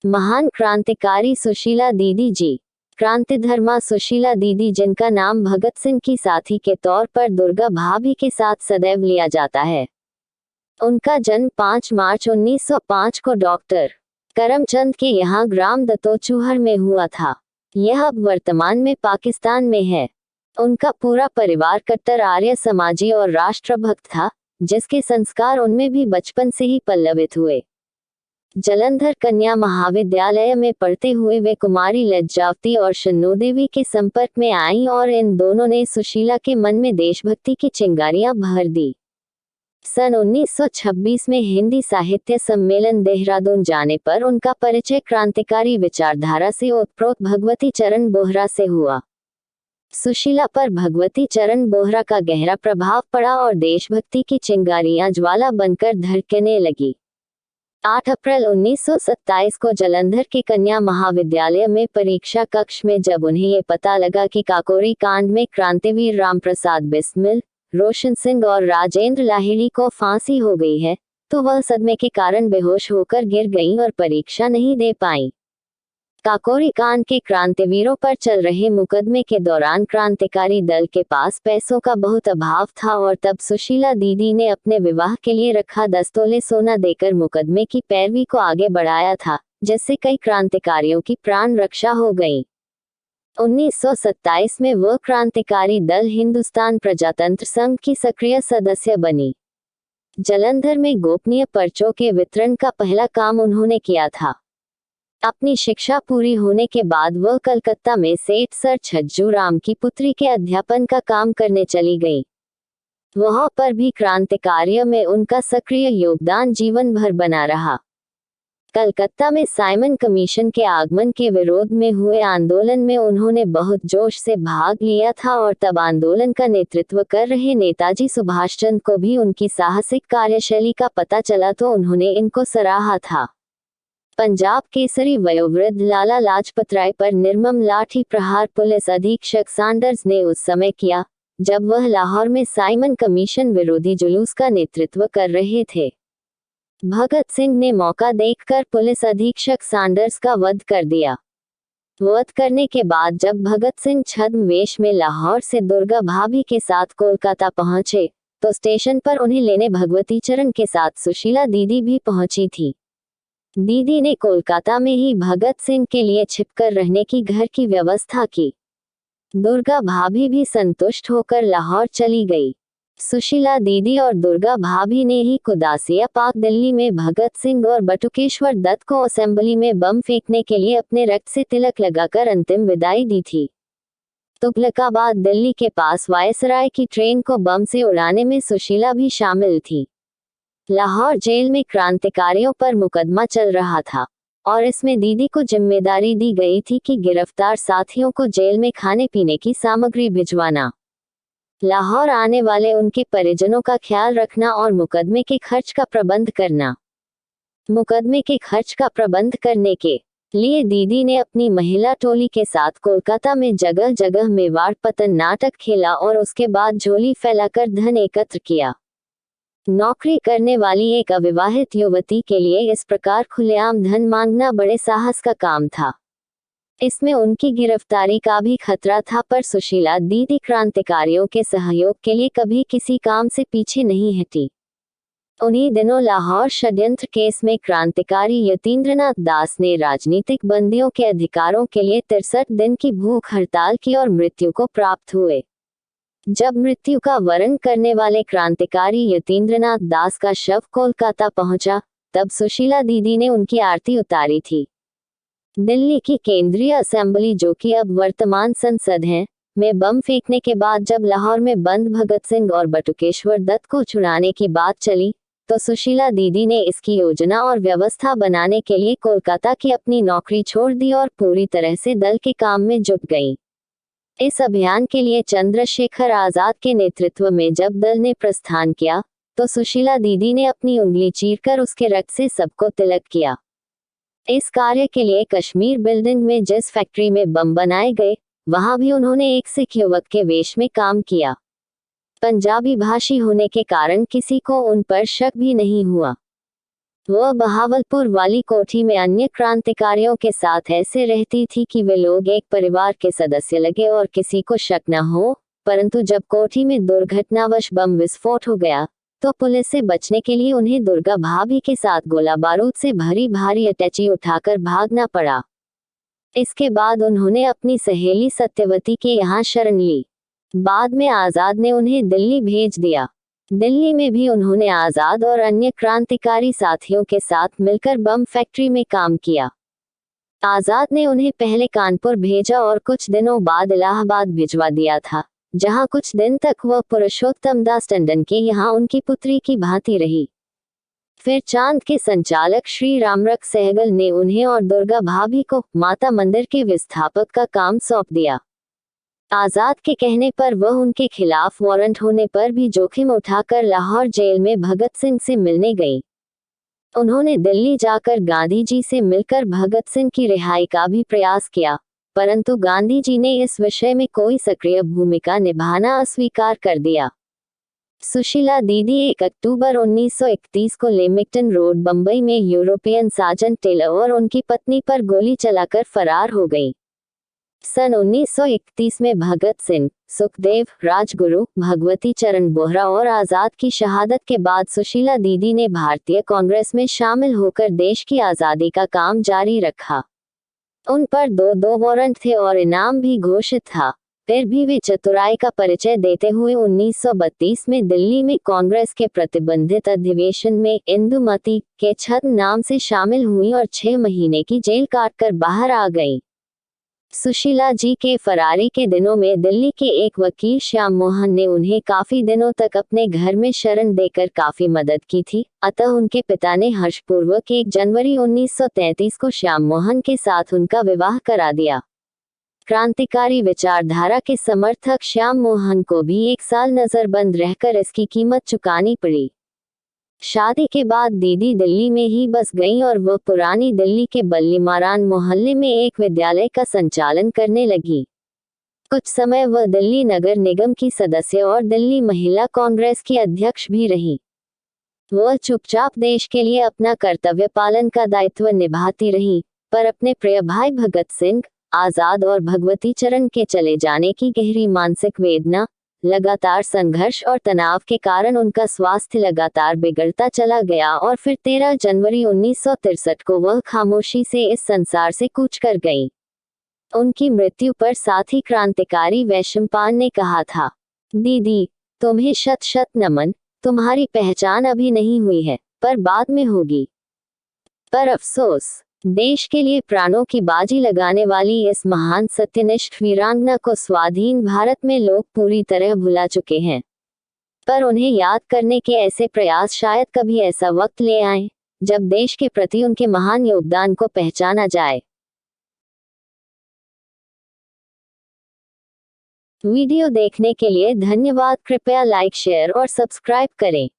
महान क्रांतिकारी सुशीला दीदी जी। क्रांतिधर्मा सुशीला दीदी, जिनका नाम भगत सिंह की साथी के तौर पर दुर्गा भाभी के साथ सदैव लिया जाता है। उनका जन्म 5 मार्च 1905 को डॉक्टर करमचंद के यहाँ ग्राम दत्तोचूहर में हुआ था। यह अब वर्तमान में पाकिस्तान में है। उनका पूरा परिवार कट्टर आर्य समाजी और राष्ट्रभक्त था, जिसके संस्कार उनमें भी बचपन से ही पल्लवित हुए। जालंधर कन्या महाविद्यालय में पढ़ते हुए वे कुमारी लज्जावती और शन्नू देवी के संपर्क में आईं और इन दोनों ने सुशीला के मन में देशभक्ति की चिंगारियां भर दी। सन 1926 में हिंदी साहित्य सम्मेलन देहरादून जाने पर उनका परिचय क्रांतिकारी विचारधारा से ओतप्रोत भगवती चरण बोहरा से हुआ। सुशीला पर भगवती चरण बोहरा का गहरा प्रभाव पड़ा और देशभक्ति की चिंगारियां ज्वाला बनकर धड़कने लगी। 8 अप्रैल 1927 को जालंधर के कन्या महाविद्यालय में परीक्षा कक्ष में जब उन्हें ये पता लगा कि काकोरी कांड में क्रांतिवीर रामप्रसाद बिस्मिल, रोशन सिंह और राजेंद्र लाहिड़ी को फांसी हो गई है, तो वह सदमे के कारण बेहोश होकर गिर गईं और परीक्षा नहीं दे पाईं। काकोरी कांड के क्रांतिवीरों पर चल रहे मुकदमे के दौरान क्रांतिकारी दल के पास पैसों का बहुत अभाव था और तब सुशीला दीदी ने अपने विवाह के लिए रखा 10 तोले सोना देकर मुकदमे की पैरवी को आगे बढ़ाया था, जिससे कई क्रांतिकारियों की प्राण रक्षा हो गई। 1927 में वह क्रांतिकारी दल हिंदुस्तान प्रजातंत्र संघ की सक्रिय सदस्य बनी। जालंधर में गोपनीय पर्चों के वितरण का पहला काम उन्होंने किया था। अपनी शिक्षा पूरी होने के बाद वह कलकत्ता में सेठ सर छज्जू राम की पुत्री के अध्यापन का काम करने चली गई। वहां पर भी क्रांतिकार्य में उनका सक्रिय योगदान जीवन भर बना रहा। कलकत्ता में साइमन कमीशन के आगमन के विरोध में हुए आंदोलन में उन्होंने बहुत जोश से भाग लिया था और तब आंदोलन का नेतृत्व कर रहे नेताजी सुभाष चंद्र को भी उनकी साहसिक कार्यशैली का पता चला तो उन्होंने इनको सराहा था। पंजाब केसरी वयोवृद्ध लाला लाजपत राय पर निर्मम लाठी प्रहार पुलिस अधीक्षक सैंडर्स ने उस समय किया, जब वह लाहौर में साइमन कमीशन विरोधी जुलूस का नेतृत्व कर रहे थे। भगत सिंह ने मौका देखकर पुलिस अधीक्षक सैंडर्स का वध कर दिया। वध करने के बाद जब भगत सिंह छद्म वेश में लाहौर से दुर्गा भाभी के साथ कोलकाता पहुंचे, तो स्टेशन पर उन्हें लेने भगवती चरण के साथ सुशीला दीदी भी पहुंची थी। दीदी ने कोलकाता में ही भगत सिंह के लिए छिपकर रहने की घर की व्यवस्था की। दुर्गा भाभी भी संतुष्ट होकर लाहौर चली गई। सुशीला दीदी और दुर्गा भाभी ने ही कुदासिया पार्क दिल्ली में भगत सिंह और बटुकेश्वर दत्त को असेंबली में बम फेंकने के लिए अपने रक्त से तिलक लगाकर अंतिम विदाई दी थी। तुगलकाबाद दिल्ली के पास वायसराय की ट्रेन को बम से उड़ाने में सुशीला भी शामिल थी। लाहौर जेल में क्रांतिकारियों पर मुकदमा चल रहा था और इसमें दीदी को जिम्मेदारी दी गई थी कि गिरफ्तार साथियों को जेल में खाने पीने की सामग्री भिजवाना, लाहौर आने वाले उनके परिजनों का ख्याल रखना और मुकदमे के खर्च का प्रबंध करना। मुकदमे के खर्च का प्रबंध करने के लिए दीदी ने अपनी महिला टोली के साथ कोलकाता में जगह जगह मेवाड़ पतन नाटक खेला और उसके बाद झोली फैलाकर धन एकत्र किया। नौकरी करने वाली एक अविवाहित युवती के लिए इस प्रकार खुलेआम धन मांगना बड़े साहस का काम था। इसमें उनकी गिरफ्तारी का भी खतरा था, पर सुशीला दीदी क्रांतिकारियों के सहयोग के लिए कभी किसी काम से पीछे नहीं हटी। उन्हीं दिनों लाहौर षड्यंत्र केस में क्रांतिकारी यतीन्द्रनाथ दास ने राजनीतिक बंदियों के अधिकारों के लिए 63 दिन की भूख हड़ताल की और मृत्यु को प्राप्त हुए। जब मृत्यु का वरण करने वाले क्रांतिकारी यतीन्द्रनाथ दास का शव कोलकाता पहुंचा, तब सुशीला दीदी ने उनकी आरती उतारी थी। दिल्ली की केंद्रीय असेंबली, जो कि अब वर्तमान संसद है, में बम फेंकने के बाद जब लाहौर में बंद भगत सिंह और बटुकेश्वर दत्त को छुड़ाने की बात चली, तो सुशीला दीदी ने इसकी योजना और व्यवस्था बनाने के लिए कोलकाता की अपनी नौकरी छोड़ दी और पूरी तरह से दल के काम में जुट गई। इस अभियान के लिए चंद्रशेखर आजाद के नेतृत्व में जब दल ने प्रस्थान किया, तो सुशीला दीदी ने अपनी उंगली चीरकर उसके रक्त से सबको तिलक किया। इस कार्य के लिए कश्मीर बिल्डिंग में जिस फैक्ट्री में बम बनाए गए, वहां भी उन्होंने एक सिख युवक के वेश में काम किया। पंजाबी भाषी होने के कारण किसी को उन पर शक भी नहीं हुआ। वह बहावलपुर वाली कोठी में अन्य क्रांतिकारियों के साथ ऐसे रहती थी कि वे लोग एक परिवार के सदस्य लगे और किसी को शक न हो। परंतु जब कोठी में दुर्घटनावश बम विस्फोट हो गया तो पुलिस से बचने के लिए उन्हें दुर्गा भाभी के साथ गोला बारूद से भरी भारी अटैची उठाकर भागना पड़ा। इसके बाद उन्होंने अपनी सहेली सत्यवती के यहाँ शरण ली। बाद में आजाद ने उन्हें दिल्ली भेज दिया। दिल्ली में भी उन्होंने आजाद और अन्य क्रांतिकारी साथियों के साथ मिलकर बम फैक्ट्री में काम किया। आजाद ने उन्हें पहले कानपुर भेजा और कुछ दिनों बाद इलाहाबाद भिजवा दिया था, जहां कुछ दिन तक वह पुरुषोत्तम दास टंडन के यहाँ उनकी पुत्री की भांति रही। फिर चांद के संचालक श्री रामरख सहगल ने उन्हें और दुर्गा भाभी को माता मंदिर के विस्थापक का काम सौंप दिया। आजाद के कहने पर वह उनके खिलाफ वारंट होने पर भी जोखिम उठाकर लाहौर जेल में भगत सिंह से मिलने गई। उन्होंने दिल्ली जाकर गांधी जी से मिलकर भगत सिंह की रिहाई का भी प्रयास किया, परंतु गांधी जी ने इस विषय में कोई सक्रिय भूमिका निभाना अस्वीकार कर दिया। सुशीला दीदी 1 अक्टूबर 1931 को लेमिंगटन रोड बंबई में यूरोपियन साजन टेलर और उनकी पत्नी पर गोली चलाकर फरार हो गई। सन 1931 में भगत सिंह, सुखदेव, राजगुरु, भगवती चरण बोहरा और आजाद की शहादत के बाद सुशीला दीदी ने भारतीय कांग्रेस में शामिल होकर देश की आज़ादी का काम जारी रखा। उन पर 2 वारंट थे और इनाम भी घोषित था। फिर भी वे चतुराई का परिचय देते हुए 1932 में दिल्ली में कांग्रेस के प्रतिबंधित अधिवेशन में इंदुमती के छद्म नाम से शामिल हुई और 6 महीने की जेल काटकर बाहर आ गई। सुशीला जी के फरारी के दिनों में दिल्ली के एक वकील श्याम मोहन ने उन्हें काफी दिनों तक अपने घर में शरण देकर काफी मदद की थी। अतः उनके पिता ने हर्षपूर्वक 1 जनवरी 1933 को श्याम मोहन के साथ उनका विवाह करा दिया। क्रांतिकारी विचारधारा के समर्थक श्याम मोहन को भी 1 साल नजरबंद रहकर इसकी कीमत चुकानी पड़ी। शादी के बाद दीदी दिल्ली में ही बस गईं और वह पुरानी दिल्ली के बल्लीमारान मोहल्ले में एक विद्यालय का संचालन करने लगी। कुछ समय वह दिल्ली नगर निगम की सदस्य और दिल्ली महिला कांग्रेस की अध्यक्ष भी रही। वह चुपचाप देश के लिए अपना कर्तव्य पालन का दायित्व निभाती रही, पर अपने प्रिय भाई भगत सिंह, आजाद और भगवती चरण के चले जाने की गहरी मानसिक वेदना, लगातार संघर्ष और तनाव के कारण उनका स्वास्थ्य लगातार बिगड़ता चला गया और फिर 13 जनवरी 1963 को वह खामोशी से इस संसार से कूच कर गई। उनकी मृत्यु पर साथी क्रांतिकारी वैशंपायन ने कहा था, दीदी, तुम्हें शत शत नमन, तुम्हारी पहचान अभी नहीं हुई है, पर बाद में होगी। पर अफसोस, देश के लिए प्राणों की बाजी लगाने वाली इस महान सत्यनिष्ठ वीरांगना को स्वाधीन भारत में लोग पूरी तरह भुला चुके हैं। पर उन्हें याद करने के ऐसे प्रयास शायद कभी ऐसा वक्त ले आए जब देश के प्रति उनके महान योगदान को पहचाना जाए। वीडियो देखने के लिए धन्यवाद। कृपया लाइक, शेयर और सब्सक्राइब करें।